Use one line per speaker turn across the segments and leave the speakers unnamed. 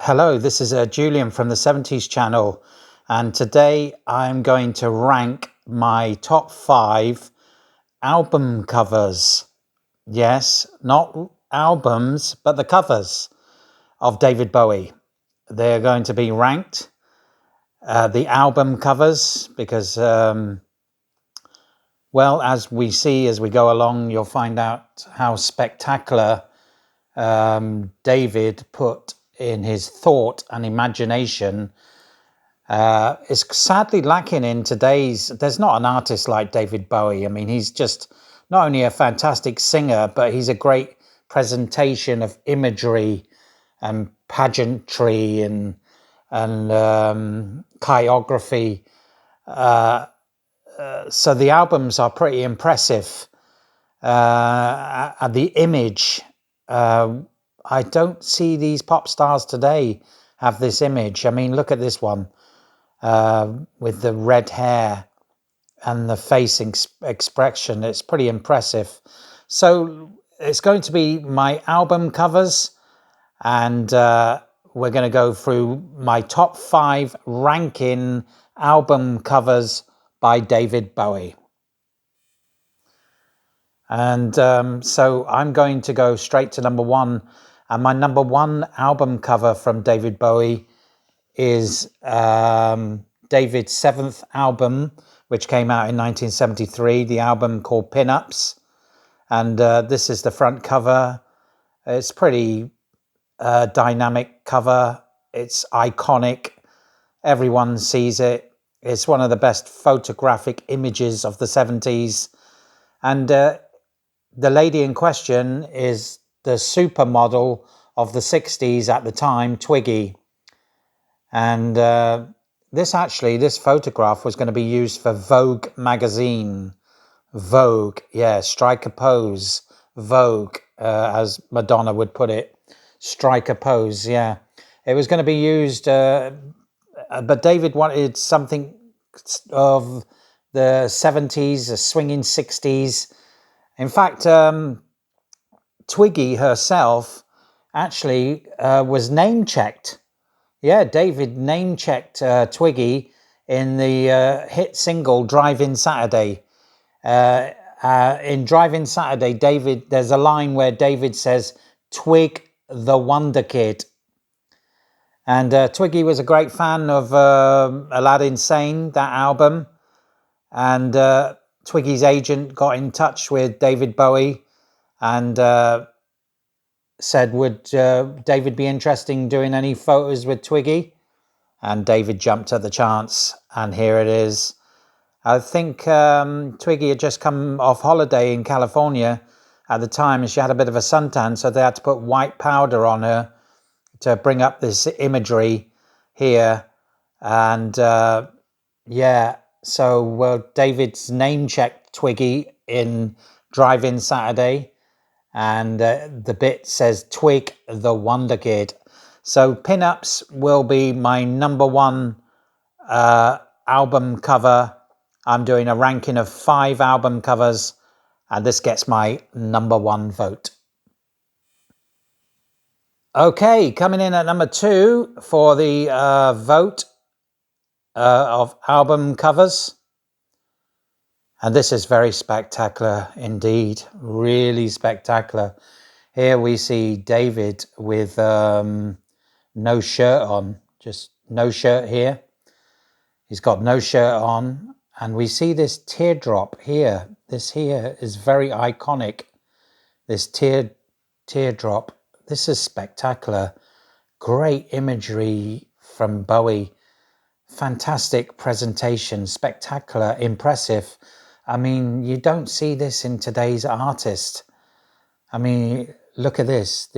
Hello, this is Julian from the 70s channel, and today I'm going to rank my top 5 album covers. Yes, not albums, but the covers of David Bowie. They're going to be ranked, the album covers, because, well, as we see as we go along, you'll find out how spectacular David put in his thought and imagination is sadly lacking in today's. There's not an artist like David Bowie. I mean, he's just not only a fantastic singer, but he's a great presentation of imagery and pageantry and choreography. So the albums are pretty impressive. The image, I don't see these pop stars today have this image. I mean, look at this one with the red hair and the face expression. It's pretty impressive. So it's going to be my album covers, and we're going to go through my top 5 ranking album covers by David Bowie. And so I'm going to go straight to number 1. And my number 1 album cover from David Bowie is David's 7th album, which came out in 1973, the album called Pin-Ups. And this is the front cover. It's pretty dynamic cover. It's iconic. Everyone sees it. It's one of the best photographic images of the 70s. And the lady in question is the supermodel of the 60s at the time, Twiggy. And this photograph was going to be used for Vogue magazine. Vogue, yeah, strike a pose. Vogue, as Madonna would put it. Strike a pose, yeah. It was going to be used, but David wanted something of the 70s, the swinging 60s. In fact, Twiggy herself actually was name-checked. Yeah, David name-checked Twiggy in the hit single Drive-In Saturday. In Drive-In Saturday, there's a line where David says, "Twig the Wonder Kid." And Twiggy was a great fan of Aladdin Sane, that album. And Twiggy's agent got in touch with David Bowie and said, would David be interested in doing any photos with Twiggy? And David jumped at the chance, and here it is. I think Twiggy had just come off holiday in California at the time, and she had a bit of a suntan, so they had to put white powder on her to bring up this imagery here. And yeah, so David's name-checked Twiggy in Drive-In Saturday, and the bit says Twig the Wonder Kid. So Pin-Ups will be my number 1 album cover. I'm doing a ranking of 5 album covers, and this gets my number 1 vote. Okay, coming in at number 2 for the vote of album covers. And this is very spectacular indeed, really spectacular. Here we see David with no shirt on, just no shirt here. He's got no shirt on, and we see this teardrop here. This here is very iconic, this teardrop. This is spectacular. Great imagery from Bowie. Fantastic presentation, spectacular, impressive. I mean, you don't see this in today's artist. I mean, look at this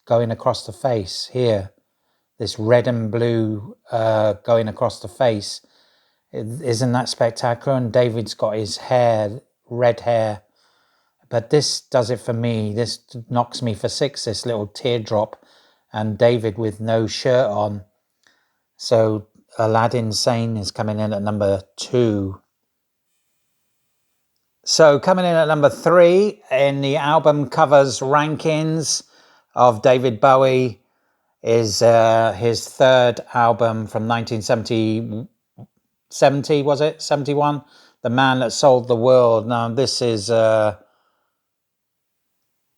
going across the face here. This red and blue going across the face. Isn't that spectacular? And David's got his hair, red hair. But this does it for me. This knocks me for 6, this little teardrop. And David with no shirt on. So Aladdin Sane is coming in at number 2. So coming in at number 3 in the album covers rankings of David Bowie is his third album from 1970, was it? 71? The Man That Sold the World. Now, this is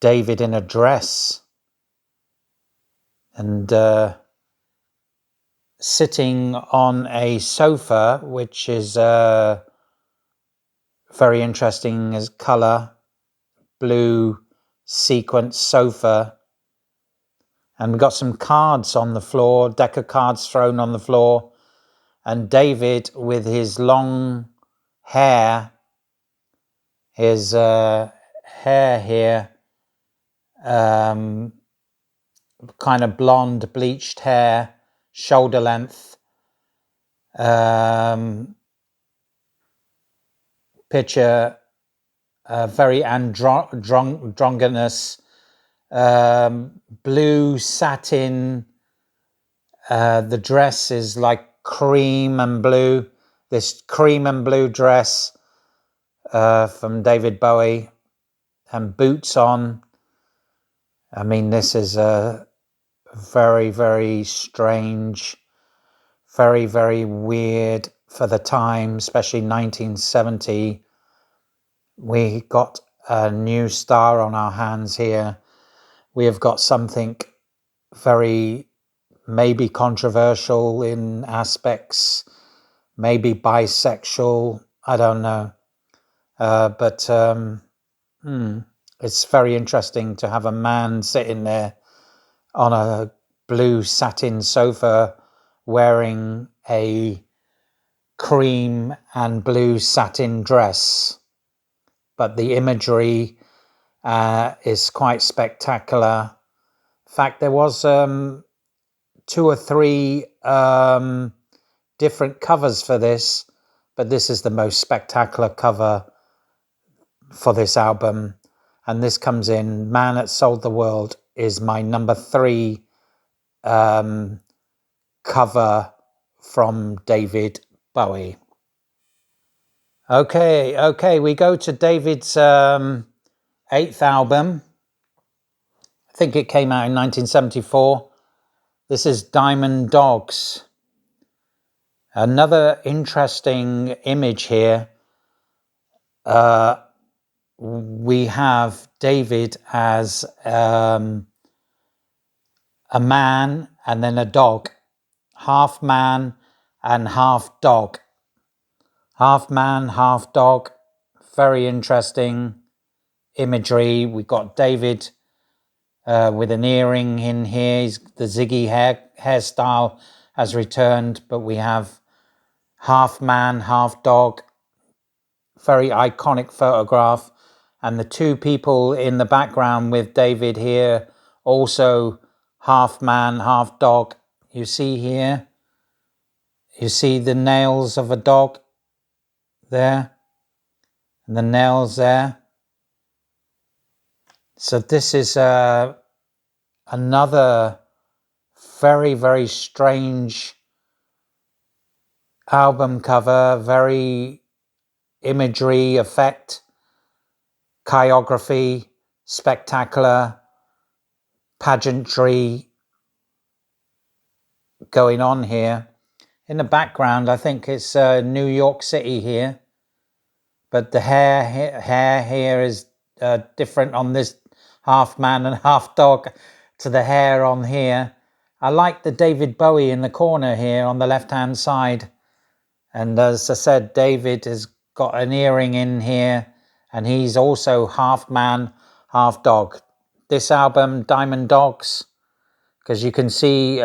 David in a dress and sitting on a sofa, which is very interesting as colour, blue sequence sofa. And we got some cards on the floor, deck of cards thrown on the floor. And David with his long hair, his hair here, kind of blonde bleached hair, shoulder length. Picture very androgynous, blue satin. The dress is like cream and blue. This cream and blue dress from David Bowie, and boots on. I mean, this is a very, very strange, very, very weird for the time, especially 1970. We got a new star on our hands here. We have got something very maybe controversial in aspects, maybe bisexual, I don't know. But it's very interesting to have a man sitting there on a blue satin sofa wearing a cream and blue satin dress. But the imagery is quite spectacular. In fact, there was 2 or 3 different covers for this, but this is the most spectacular cover for this album. And this comes in, Man That Sold the World is my number 3 cover from David Bowie. Okay, we go to David's 8th album. I think it came out in 1974. This is Diamond Dogs. Another interesting image here. We have David as a man and then a dog. Half man and half dog. Half man, half dog. Very interesting imagery. We've got David with an earring in here. The Ziggy hairstyle has returned, but we have half man, half dog. Very iconic photograph. And the 2 people in the background with David here, also half man, half dog. You see here, you see the nails of a dog there, and the nails there. So this is another very, very strange album cover, very imagery, effect, choreography, spectacular, pageantry going on here. In the background, I think it's New York City here, but the hair here is different on this half man and half dog to the hair on here. I like the David Bowie in the corner here on the left-hand side. And as I said, David has got an earring in here, and he's also half man, half dog. This album, Diamond Dogs, because you can see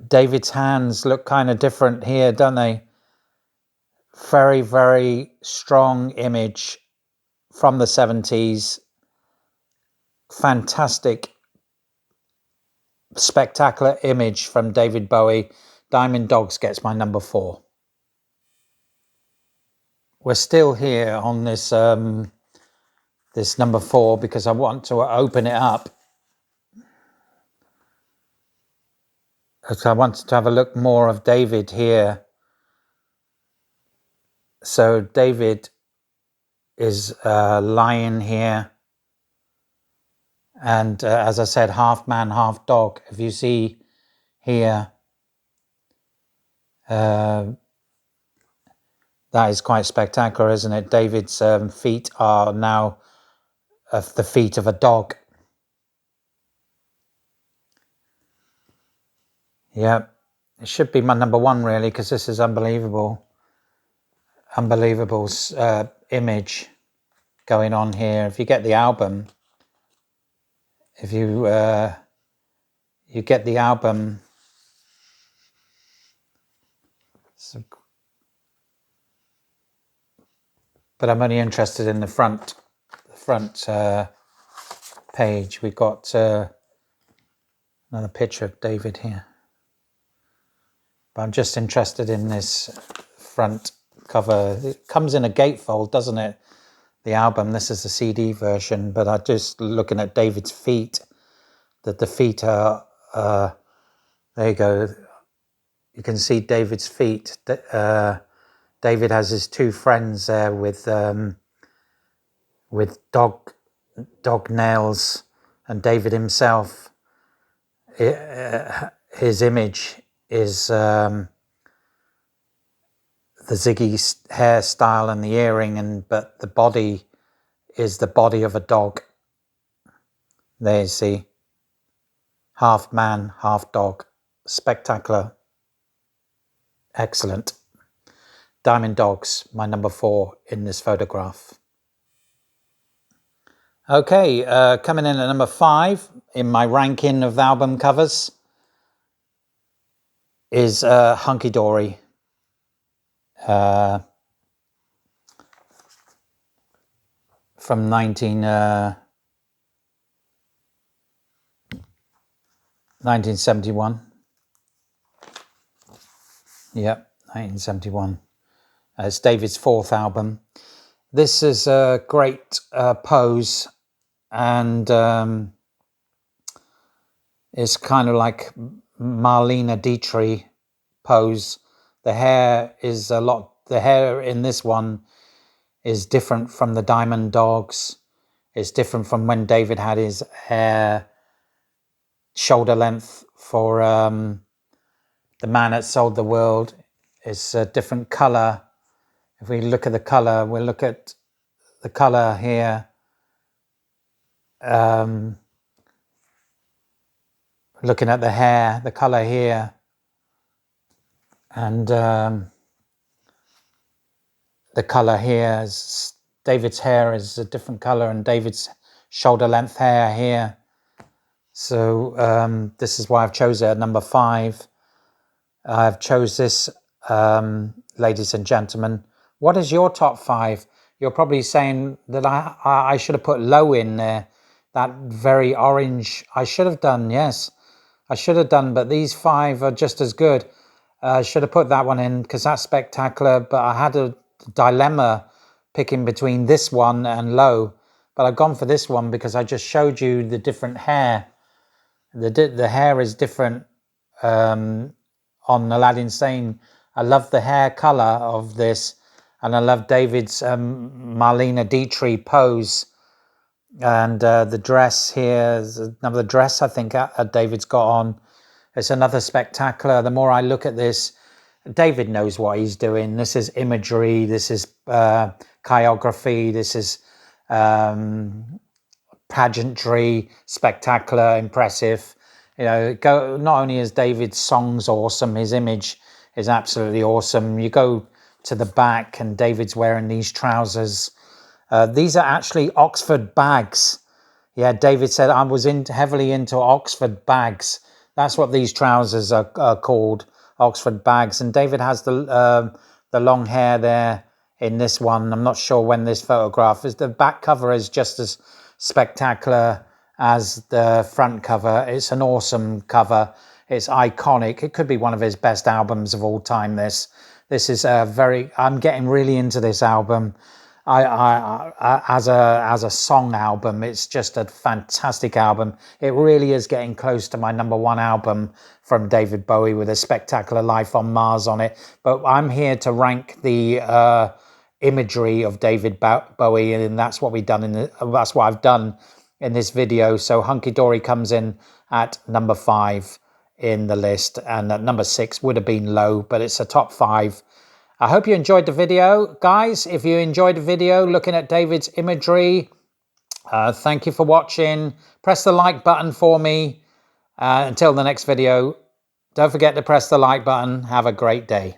David's hands look kind of different here, don't they? Very, very strong image from the 70s. Fantastic, spectacular image from David Bowie. Diamond Dogs gets my number 4. We're still here on this this number 4 because I want to open it up. So I wanted to have a look more of David here. So David is lying here, And as I said, half man, half dog. If you see here, that is quite spectacular, isn't it? David's feet are now the feet of a dog. Yeah, it should be my number one, really, because this is unbelievable. Unbelievable image going on here. If you get the album, if you get the album, so, but I'm only interested in the front page. We've got another picture of David here, but I'm just interested in this front cover. It comes in a gatefold, doesn't it? The album. This is the CD version, but I'm just looking at David's feet. That the feet are. There you go. You can see David's feet. David has his two friends there with dog nails, and David himself. His image is the Ziggy hairstyle and the earring, but the body is the body of a dog. There you see, half man, half dog. Spectacular. Excellent. Diamond Dogs, my number 4 in this photograph. Okay, coming in at number 5 in my ranking of album covers is Hunky Dory. From 1971. Yep, 1971. It's David's 4th album. This is a great pose, and it's kind of like Marlene Dietrich pose. The hair is the hair in this one is different from the Diamond Dogs. It's different from when David had his hair shoulder length for The Man That Sold the World. It's a different color. If we look at the color, we'll look at the color here. Looking at the hair, the color here, and the color here is David's hair is a different color, and David's shoulder length hair here. So this is why I've chosen it at number 5. I've chose this, ladies and gentlemen. What is your top 5? You're probably saying that I should have put Low in there. That very orange. I should have done, yes. I should have done, but these 5 are just as good. I should have put that one in because that's spectacular, but I had a dilemma picking between this one and Low. But I've gone for this one because I just showed you the different hair. The hair is different on Aladdin Sane. I love the hair color of this, and I love David's Marlene Dietrich pose, and the dress here is another dress I think David's got on. It's another spectacular. The more I look at this, David knows what he's doing. This is imagery. This is choreography. This is pageantry, spectacular, impressive. You know, not only is David's songs awesome, his image is absolutely awesome. You go to the back and David's wearing these trousers. These are actually Oxford bags. Yeah, David said I was heavily into Oxford bags. That's what these trousers are called, Oxford bags. And David has the long hair there in this one. I'm not sure when this photograph is. The back cover is just as spectacular as the front cover. It's an awesome cover. It's iconic. It could be one of his best albums of all time. This is I'm getting really into this album. As a song album, it's just a fantastic album. It really is getting close to my number 1 album from David Bowie, with A Spectacular Life on Mars on it. But I'm here to rank the imagery of David Bowie, and that's what we've done that's what I've done in this video. So Hunky Dory comes in at number 5 in the list, and number 6 would have been low, but it's a top 5. I hope you enjoyed the video, guys. If you enjoyed the video looking at David's imagery, thank you for watching. Press the like button for me. Until the next video, don't forget to press the like button. Have a great day.